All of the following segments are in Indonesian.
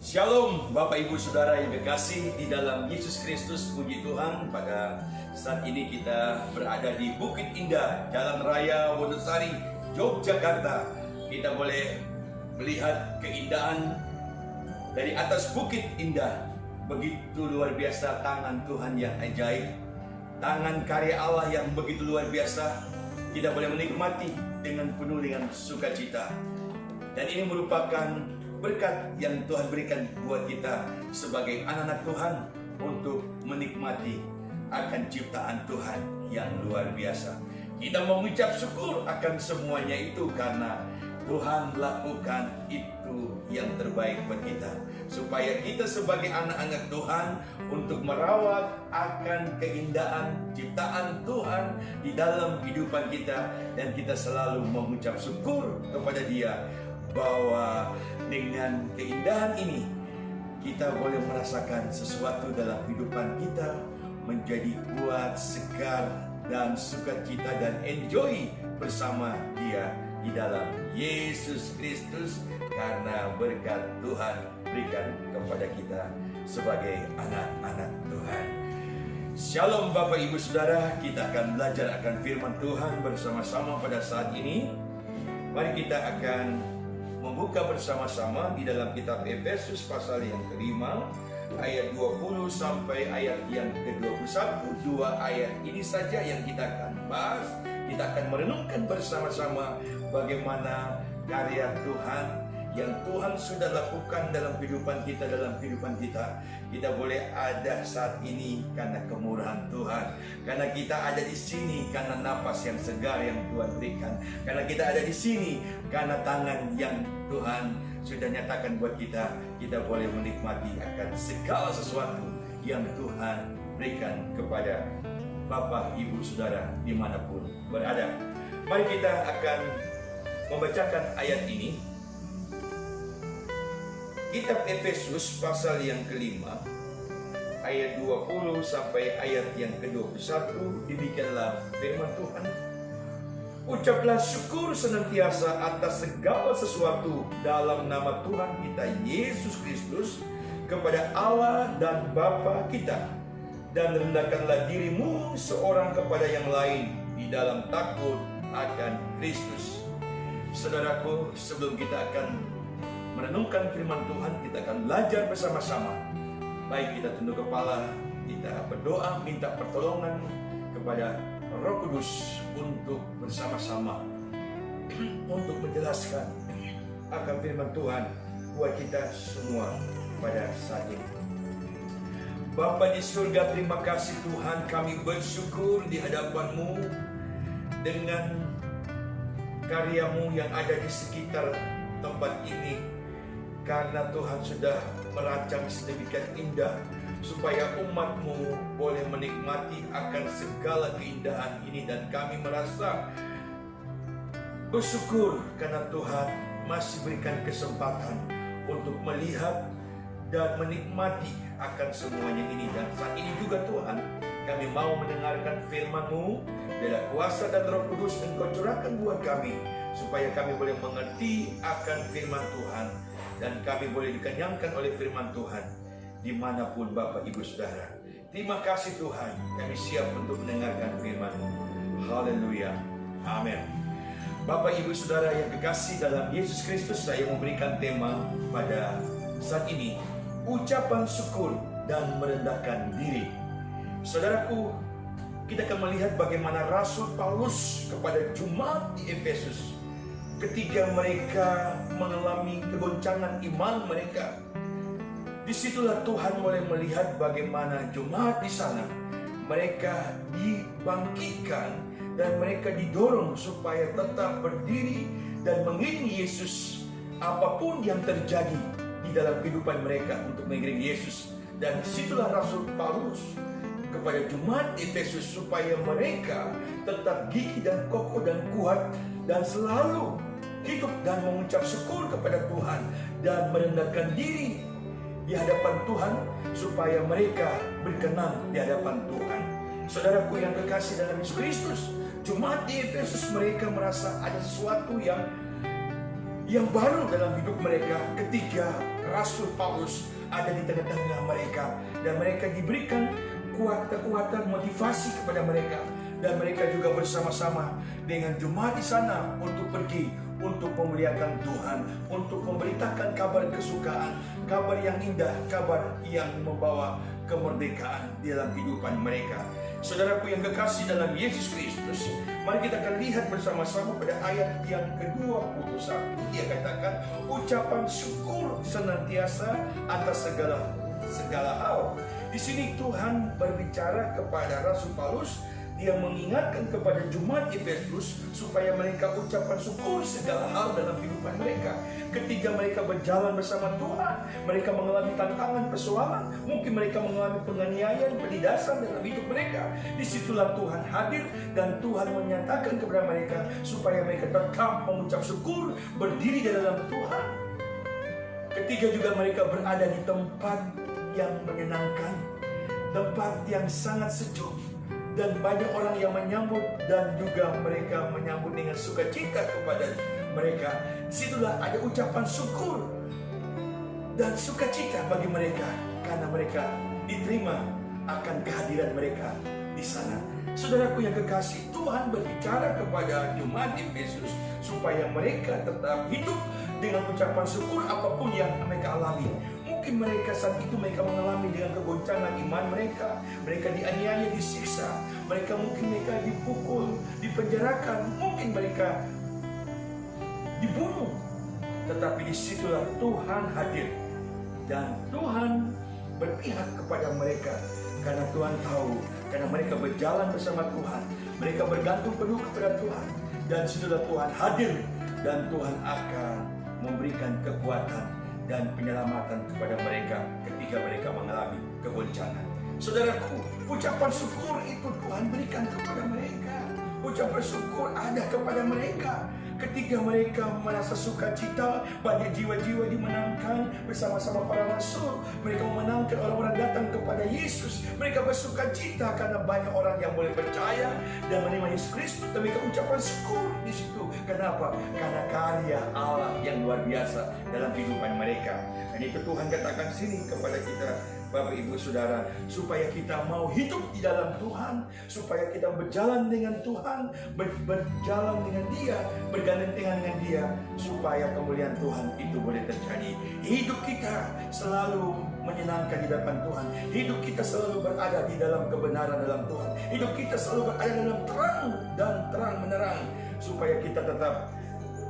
Shalom Bapak Ibu Saudara yang kekasih di dalam Yesus Kristus. Puji Tuhan, pada saat ini kita berada di Bukit Indah, Jalan Raya Wonosari, Yogyakarta. Kita boleh melihat keindahan dari atas Bukit Indah. Begitu luar biasa tangan Tuhan yang ajaib, tangan karya Allah yang begitu luar biasa. Kita boleh menikmati dengan penuh dengan sukacita. Dan ini merupakan berkat yang Tuhan berikan buat kita sebagai anak-anak Tuhan untuk menikmati akan ciptaan Tuhan yang luar biasa. Kita mengucap syukur akan semuanya itu karena Tuhan lakukan itu yang terbaik buat kita, supaya kita sebagai anak-anak Tuhan untuk merawat akan keindahan ciptaan Tuhan di dalam kehidupan kita, dan kita selalu mengucap syukur kepada Dia bahwa dengan keindahan ini kita boleh merasakan sesuatu dalam kehidupan kita menjadi kuat, segar, dan sukacita, dan enjoy bersama Dia di dalam Yesus Kristus, karena berkat Tuhan berikan kepada kita sebagai anak-anak Tuhan. Shalom Bapak Ibu Saudara, kita akan belajar akan firman Tuhan bersama-sama pada saat ini. Mari kita akan membuka bersama-sama di dalam kitab Efesus pasal yang kelima, ayat 20 sampai ayat yang ke-21. Dua ayat ini saja yang kita akan bahas. Kita akan merenungkan bersama-sama bagaimana karya Tuhan yang Tuhan sudah lakukan dalam kehidupan kita, Kita boleh ada saat ini karena kemurahan Tuhan, karena kita ada di sini karena napas yang segar yang Tuhan berikan, karena kita ada di sini karena tangan yang Tuhan sudah nyatakan buat kita. Kita boleh menikmati akan segala sesuatu yang Tuhan berikan kepada Bapak, Ibu, Saudara dimanapun berada. Mari kita akan membacakan ayat ini. Kitab Efesus pasal yang kelima, ayat 20 sampai ayat yang ke-21, demikianlah firman Tuhan. Ucaplah syukur senantiasa atas segala sesuatu dalam nama Tuhan kita Yesus Kristus kepada Allah dan Bapa kita, dan rendahkanlah dirimu seorang kepada yang lain di dalam takut akan Kristus. Saudaraku, sebelum kita akan merenungkan firman Tuhan, kita akan belajar bersama-sama. Baik, kita tunduk kepala, kita berdoa minta pertolongan kepada Roh Kudus untuk bersama-sama untuk menjelaskan akan firman Tuhan buat kita semua pada saat ini. Bapa di surga, terima kasih Tuhan, kami bersyukur di hadapan-Mu dengan karya-Mu yang ada di sekitar tempat ini, karena Tuhan sudah merancang sedemikian indah supaya umat-Mu boleh menikmati akan segala keindahan ini. Dan kami merasa bersyukur karena Tuhan masih berikan kesempatan untuk melihat dan menikmati akan semuanya ini. Dan saat ini juga Tuhan, kami mau mendengarkan firman-Mu dalam kuasa dan Roh Kudus Engkau curahkan buat kami, supaya kami boleh mengerti akan firman Tuhan, dan kami boleh dikenyangkan oleh firman Tuhan dimanapun Bapak Ibu Saudara. Terima kasih Tuhan, kami siap untuk mendengarkan firman-Mu. Haleluya, amin. Bapak Ibu Saudara yang kekasih dalam Yesus Kristus, saya memberikan tema pada saat ini, ucapan syukur dan merendahkan diri. Saudaraku, kita akan melihat bagaimana Rasul Paulus kepada jemaat di Efesus, ketika mereka mengalami kegoncangan iman mereka, disitulah Tuhan mulai melihat bagaimana jemaat di sana mereka dibangkitkan dan mereka didorong supaya tetap berdiri dan mengiringi Yesus apapun yang terjadi di dalam kehidupan mereka untuk mengiringi Yesus. Dan disitulah Rasul Paulus kepada jemaat Efesus supaya mereka tetap gigih dan kokoh dan kuat dan selalu hidup dan mengucap syukur kepada Tuhan dan merendahkan diri di hadapan Tuhan supaya mereka berkenan di hadapan Tuhan. Saudaraku yang kekasih dalam Yesus Kristus, jemaat di Efesus mereka merasa ada sesuatu yang baru dalam hidup mereka ketika Rasul Paulus ada di tengah-tengah mereka, dan mereka diberikan kekuatan motivasi kepada mereka, dan mereka juga bersama-sama dengan jemaat di sana untuk pergi untuk memuliakan Tuhan, untuk memberitakan kabar kesukaan, kabar yang indah, kabar yang membawa kemerdekaan di dalam kehidupan mereka. Saudaraku yang kekasih dalam Yesus Kristus, mari kita akan lihat bersama-sama pada ayat yang ke-21. Dia katakan, ucapan syukur senantiasa atas segala hal. Di sini Tuhan berbicara kepada Rasul Paulus. Dia mengingatkan kepada jemaat Efesus supaya mereka ucapan syukur segala hal dalam kehidupan mereka. Ketika mereka berjalan bersama Tuhan, mereka mengalami tantangan, persoalan, mungkin mereka mengalami penganiayaan, penindasan dalam hidup mereka. Disitulah Tuhan hadir dan Tuhan menyatakan kepada mereka supaya mereka tetap mengucap syukur, berdiri di dalam Tuhan. Ketika juga mereka berada di tempat yang menyenangkan, tempat yang sangat sejuk, dan banyak orang yang menyambut, dan juga mereka menyambut dengan sukacita kepada mereka. Disitulah ada ucapan syukur dan sukacita bagi mereka, karena mereka diterima akan kehadiran mereka di sana. Saudaraku yang kekasih, Tuhan berbicara kepada jemaat Efesus supaya mereka tetap hidup dengan ucapan syukur apapun yang mereka alami. Mungkin mereka saat itu mereka mengalami dengan kegoncangan iman mereka. Mereka dianiaya, disiksa. Mungkin mereka dipukul, dipenjarakan. Mungkin mereka dibunuh. Tetapi disitulah Tuhan hadir. Dan Tuhan berpihak kepada mereka. Karena Tuhan tahu, karena mereka berjalan bersama Tuhan. Mereka bergantung penuh kepada Tuhan. Dan disitulah Tuhan hadir. Dan Tuhan akan memberikan kekuatan dan penyelamatan kepada mereka ketika mereka mengalami kegoncangan. Saudaraku, ucapan syukur itu Tuhan berikan kepada mereka. Ucapan syukur ada kepada mereka. Ketika mereka merasa sukacita, banyak jiwa-jiwa dimenangkan bersama-sama para rasul. Mereka memenangkan orang-orang datang kepada Yesus. Mereka bersukacita karena banyak orang yang boleh percaya dan menerima Yesus Kristus. Dan mereka ucapan syukur di situ. Kenapa? Karena karya Allah yang luar biasa dalam kehidupan mereka. Dan itu Tuhan katakan sini kepada kita, Bapak Ibu Saudara, supaya kita mau hidup di dalam Tuhan, supaya kita berjalan dengan Tuhan, berjalan dengan Dia, bergandengan dengan Dia, supaya kemuliaan Tuhan itu boleh terjadi. Hidup kita selalu menyenangkan di depan Tuhan. Hidup kita selalu berada di dalam kebenaran dalam Tuhan. Hidup kita selalu berada dalam terang dan terang menerang, supaya kita tetap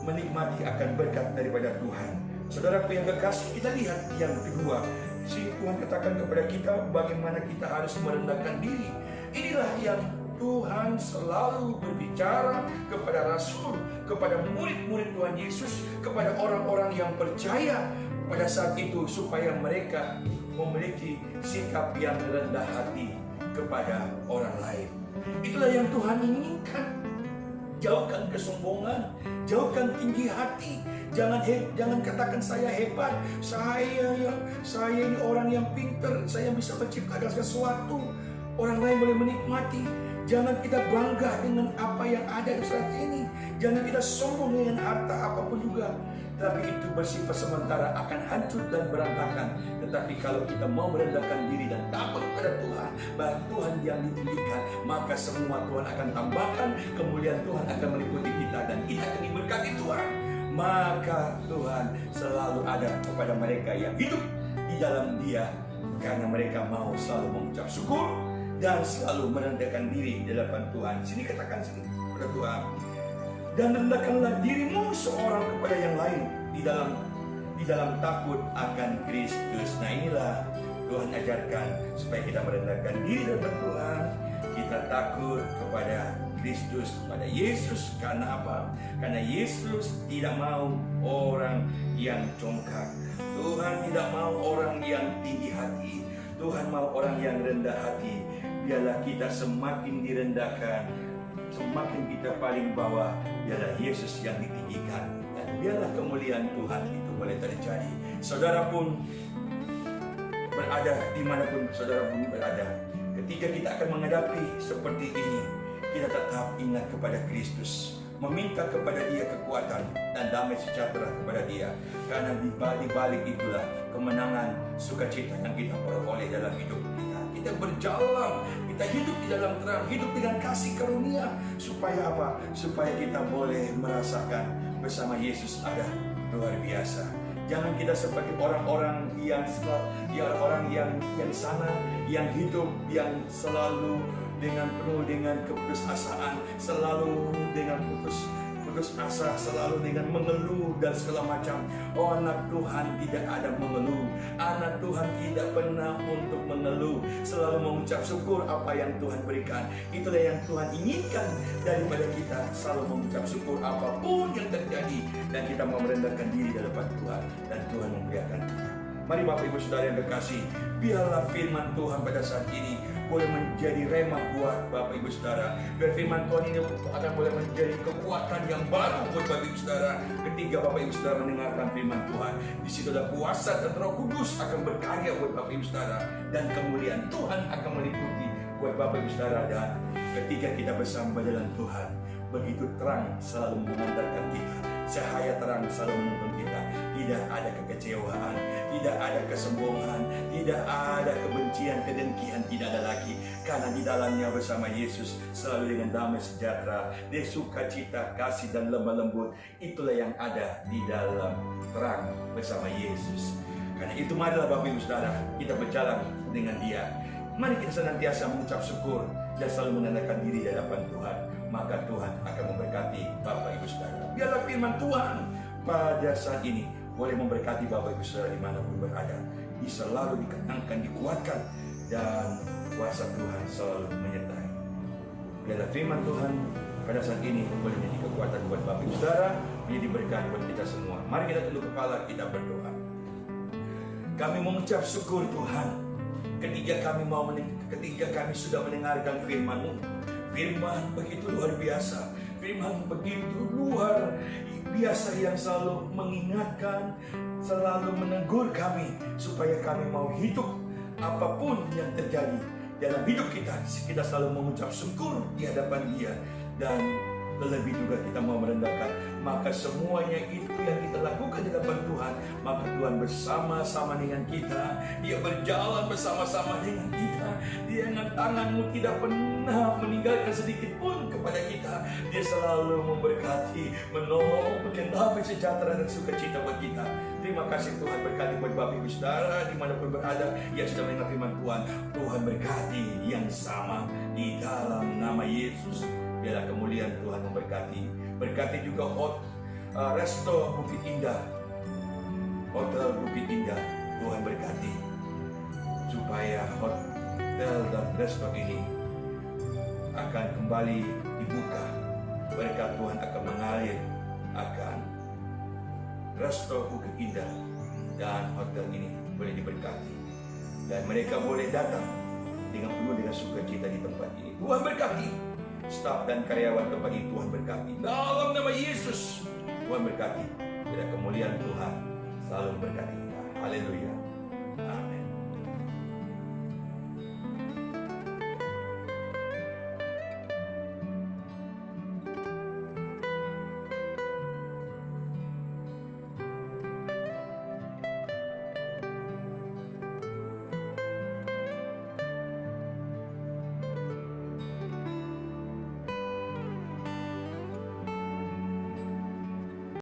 menikmati akan berkat daripada Tuhan. Saudaraku yang kekasih, kita lihat yang kedua. Tuhan katakan kepada kita bagaimana kita harus merendahkan diri. Inilah yang Tuhan selalu berbicara kepada Rasul, kepada murid-murid Tuhan Yesus, kepada orang-orang yang percaya pada saat itu, supaya mereka memiliki sikap yang rendah hati kepada orang lain. Itulah yang Tuhan inginkan. Jauhkan kesombongan, jauhkan tinggi hati. Jangan katakan saya hebat, saya ini orang yang pintar, saya bisa menciptakan sesuatu, orang lain boleh menikmati. Jangan kita bangga dengan apa yang ada di saat ini. Jangan kita sombong dengan harta apapun juga. Tapi itu bersifat sementara, akan hancur dan berantakan. Tetapi kalau kita mau merendahkan diri dan takut kepada Tuhan, bahwa Tuhan yang ditinggikan, maka semua Tuhan akan tambahkan, kemuliaan Tuhan akan meliputi kita, dan kita akan diberkati Tuhan. Maka Tuhan selalu ada kepada mereka yang hidup di dalam Dia, karena mereka mau selalu mengucap syukur dan selalu merendahkan diri di hadapan Tuhan. Sini katakan sini kepada Tuhan, dan rendahkanlah dirimu seorang kepada yang lain di dalam takut akan Kristus. Nah, inilah Tuhan ajarkan supaya kita merendahkan diri di hadapan Tuhan. Kita takut kepada Kristus, kepada Yesus. Karena apa? Karena Yesus tidak mau orang yang congkak. Tuhan tidak mau orang yang tinggi hati. Tuhan mau orang yang rendah hati. Biarlah kita semakin direndahkan, semakin kita paling bawah, biarlah Yesus yang ditinggikan, dan biarlah kemuliaan Tuhan itu boleh terjadi. Saudara pun berada dimanapun saudara pun berada, ketika kita akan menghadapi seperti ini, kita tetap ingat kepada Kristus, meminta kepada Dia kekuatan dan damai sejahtera kepada Dia, karena di balik itulah sukacita yang kita peroleh dalam hidup kita. Kita berjalan, kita hidup di dalam terang, hidup dengan kasih karunia. Supaya apa? Supaya kita boleh merasakan bersama Yesus ada luar biasa. Jangan kita seperti orang-orang yang sana, yang hidup, yang selalu dengan penuh dengan keputusasaan, selalu dengan putus asa, selalu dengan mengeluh dan segala macam. Oh, anak Tuhan tidak ada mengeluh. Anak Tuhan tidak pernah untuk mengeluh, selalu mengucap syukur apa yang Tuhan berikan. Itulah yang Tuhan inginkan daripada kita, selalu mengucap syukur apapun yang terjadi, dan kita mau merendahkan diri di hadapan Tuhan, dan Tuhan memuliakan kita. Mari Bapak Ibu Saudara yang terkasih, biarlah firman Tuhan pada saat ini boleh menjadi remah buat Bapak Ibu Saudara. Biar firman Tuhan ini akan boleh menjadi kekuatan yang baru buat Bapak Ibu Saudara. Ketika Bapak Ibu Saudara mendengarkan firman Tuhan, di situ ada kuasa dan Roh Kudus akan berkarya buat Bapak Ibu Saudara, dan kemuliaan Tuhan akan meliputi buat Bapak Ibu Saudara. Dan ketika kita bersama berjalan Tuhan, begitu terang selalu mengantarkan kita, cahaya terang selalu menuntun kita. Tidak ada kekecewaan, tidak ada kesombongan, tidak ada kebencian, kedengkian, tidak ada lagi. Karena di dalamnya bersama Yesus selalu dengan damai sejahtera, dia sukacita, kasih dan lemah lembut. Itulah yang ada di dalam terang bersama Yesus. Karena itu marilah Bapak Ibu Saudara, kita berjalan dengan Dia. Mari kita senantiasa mengucap syukur dan selalu menandakan diri di hadapan Tuhan. Maka Tuhan akan memberkati Bapak Ibu Saudara. Biarlah firman Tuhan pada saat ini boleh memberkati Bapak Ibu Saudara dimanapun berada. Selalu dikenangkan, dikuatkan, dan kuasa Tuhan selalu menyertai. Biarlah firman Tuhan pada saat ini boleh menjadi kekuatan buat Bapak Ibu Saudara, menjadi berkat buat kita semua. Mari kita tunduk kepala, kita berdoa. Kami mengucap syukur Tuhan, ketika kami sudah mendengarkan firman-Mu. Firman begitu luar biasa, firman begitu luar biasa yang selalu mengingatkan, selalu menegur kami supaya kami mau hidup apapun yang terjadi dalam hidup kita. Kita selalu mengucap syukur di hadapan Dia, dan terlebih juga kita mau merendahkan. Maka semuanya itu yang kita lakukan di hadapan Tuhan, maka Tuhan bersama-sama dengan kita. Dia berjalan bersama-sama dengan kita. Dia dengan tangan-Mu tidak pernah meninggalkan sedikit pun kepada kita. Dia selalu memberkati, menolong, memberikan damai sejahtera dan sukacita buat kita. Terima kasih Tuhan, berkati buat Bapak Ibu Saudara dimanapun berada yang sudah mendengar firman Tuhan. Tuhan berkati yang sama di dalam nama Yesus. Biarlah kemuliaan Tuhan memberkati. Berkati juga Resto Bukit Indah, Hotel Bukit Indah. Tuhan berkati supaya hotel dan resto ini akan kembali dibuka. Berkat Tuhan akan mengalir, akan Resto Bukit Indah dan hotel ini boleh diberkati, dan mereka boleh datang dengan penuh dengan sukacita di tempat ini. Tuhan berkati staf dan karyawan tempat ini. Tuhan berkati dalam nama Yesus. Tuhan berkati. Bila kemuliaan Tuhan selalu berkati kita. Haleluya. Amin.